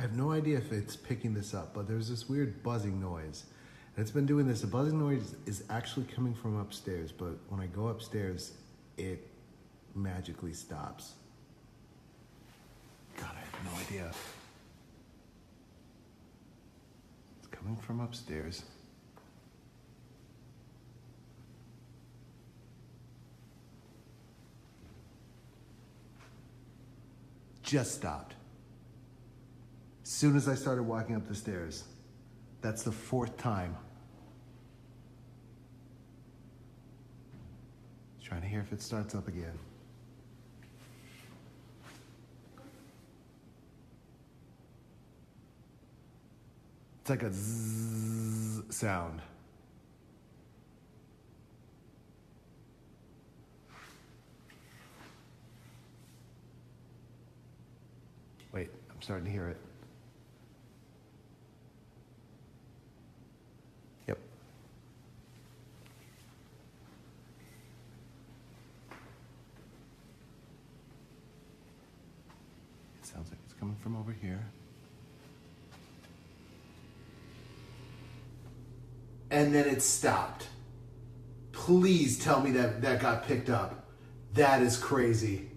I have no idea if it's picking this up, but there's this weird buzzing noise. And it's been doing this. The buzzing noise is actually coming from upstairs, but when I go upstairs, it magically stops. God, I have no idea. It's coming from upstairs. Just stopped. As soon as I started walking up the stairs. That's the 4th time. Trying to hear if it starts up again. It's like a zzz sound. Wait, I'm starting to hear it. Yep. It sounds like it's coming from over here. And then it stopped. Please tell me that got picked up. That is crazy.